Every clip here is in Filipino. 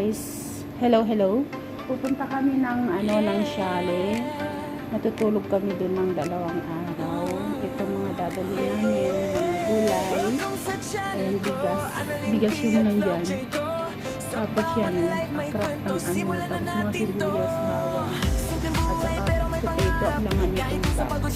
guys, hello. Pupunta kami ng chalet. Natutulog kami doon ng 2 araw. Ito mga dadali namin, mga gulay, and bigas yung nandyan. Tapos yan, akrap ng tapos mga sibuyas, bawang, at saka potato, ang laman itong box.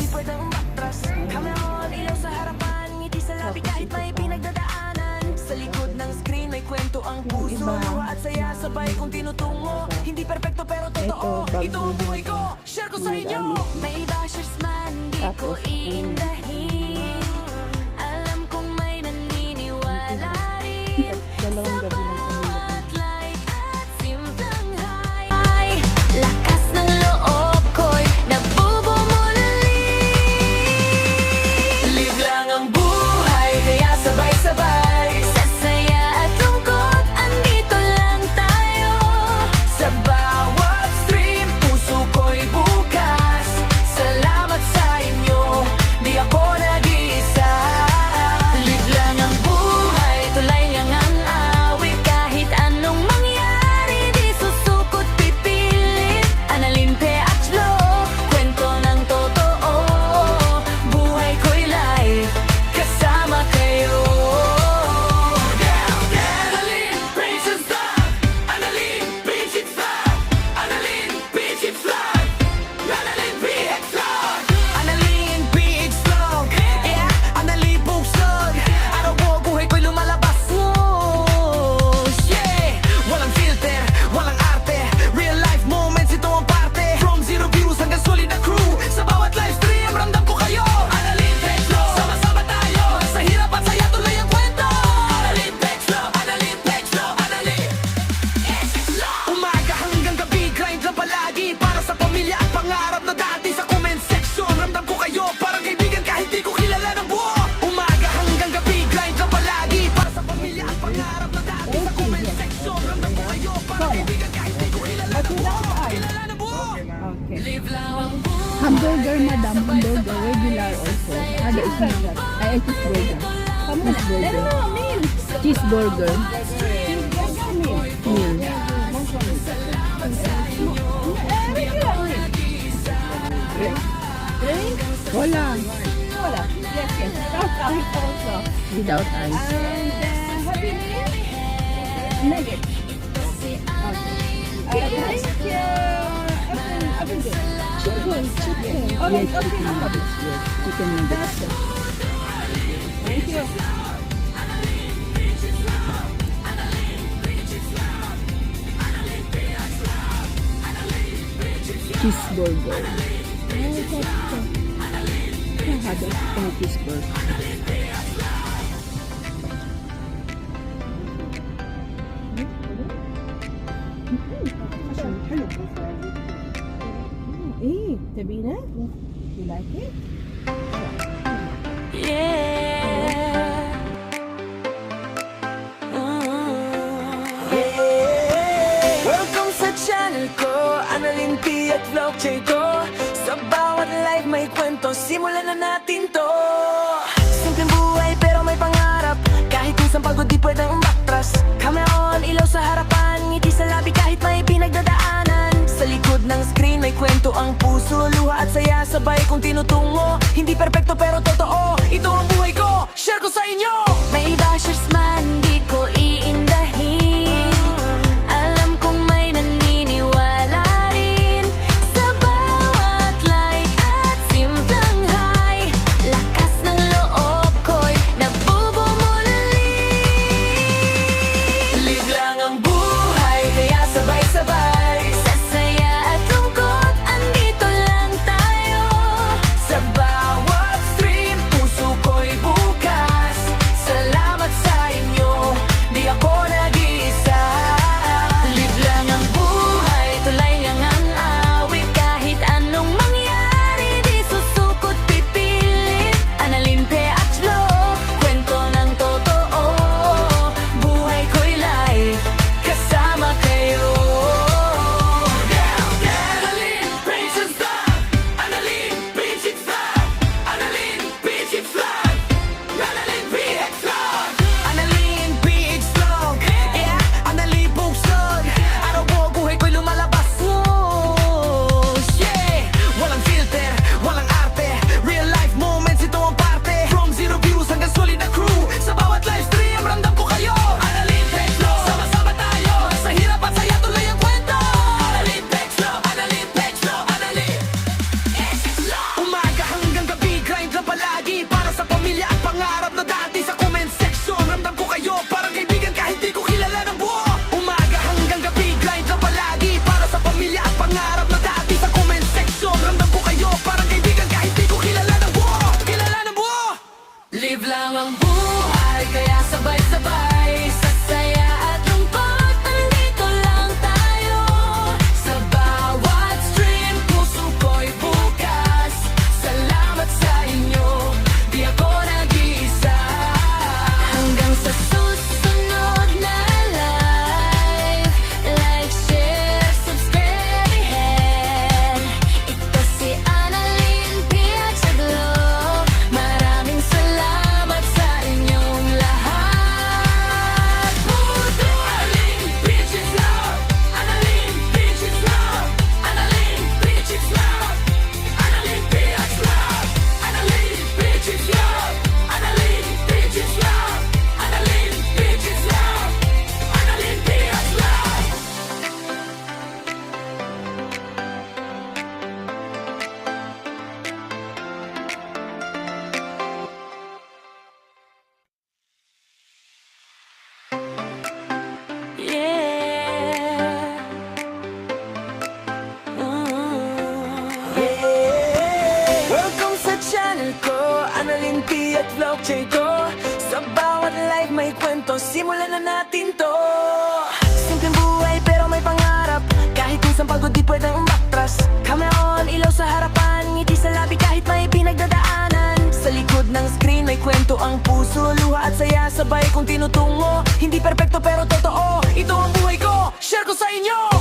Sa likod ng screen may kwento ang puso, luha at saya sabay kung tinutungo. Hindi perpekto pero totoo, ito ang buhay ko, share ko sa inyo. May bashers man, di ko iindahin. Alam kong may naniniwala rin. Dalawang gabi lang kami. Spotlight at simpleng high. Lakas ng loob ko'y nabubumuli. Live lang ang buhay, kaya sabay-sabay. Sa saya at lungkot, andito lang tayo. Sa bawat stream, puso ko'y bukas. Salamat sa inyo, di ako nag-iisa. Live lang ang buhay, tulay lang ang awit. Kahit anong mangyari, di susukot pipilit. Analinte at flow, kwento ng totoo. Buhay ko'y live, kasama kayo. Analin, Princess Love. Analin, Princess Love. Analin, Princess Love. Analin, PX Love. Analin, PX Love. Yeah, Analin, buksod. Araw-araw buhay ko'y lumalabas. Yeah, walang filter, walang arte. Real life moments, ito ang parte. From zero views hanggang solid na crew. Sa bawat live stream, ramdam ko kayo. Analin, PX Love. Sama-sama tayo. Sa hirap at saya, tuloy ang kwento. Analin, PX Love. Analin, PX Love. Analin, PX Love. Umaga hanggang gabi, grind lang palagi. Para sa pamilya at pangarap na dati. Sa comment section, ramdam ko kayo. Parang kaibigan kahit di ko kilala ng buo. Umaga hanggang gabi, grind lang palagi. Para sa pamilya at pangarap na dati. Sa comment section, ramdam ko kayo. Parang kaibigan kahit di ko kilala ng buo. Okay. Live lang ang buhay. Hamburger, madam. Hamburger. Regular also. Ada cheeseburger. Ay, cheeseburger. Cheeseburger. Cheeseburger. Meal. Wala. Yes. Also. Without ice. And Happy Meal? Nuggets. Thank you. Apple juice. Chicken. Okay, Yes, okay. chicken nuggets. Yes, chicken nuggets. Thank you. Cheeseburger. Ada itong cheeseburger. Sabina, you like it? Yeah. Welcome sa channel ko, Analin P at Vlog J ko. Sa bawat live may kwento, simulan na natin to. Simpleng buhay pero may pangarap. Kahit minsan pagod di pwedeng umatras. Camera on, ilaw sa harapan, ngiti sa labi kahit may pinagdadaanan. Sa likod ng screen may kwento ang puso, luha at saya sabay kung tinutungo. Hindi perpekto pero totoo, ito ang buhay ko, share ko sa inyo. May bashers man, di ko iindahin. Alam kong may naniniwala rin. Sa bawat like at simpleng high. Lakas ng loob ko'y nabubumuli. Live lang ang buhay, kaya sabay-sabay. Sa saya at lungkot, andito lang tayo. Sa bawat stream, puso ko'y vlog ko. Sa bawat life may kwento, simulan na natin to. Simpleng buhay pero may pangarap, kahit minsan pagod di pwedeng umatras. Camera on, ilaw sa harapan, ngiti sa labi kahit may pinagdadaanan. Sa likod ng screen may kwento ang puso, luha at saya sabay kong tinutungo. Hindi perpekto pero totoo, ito ang buhay ko, share ko sa inyo.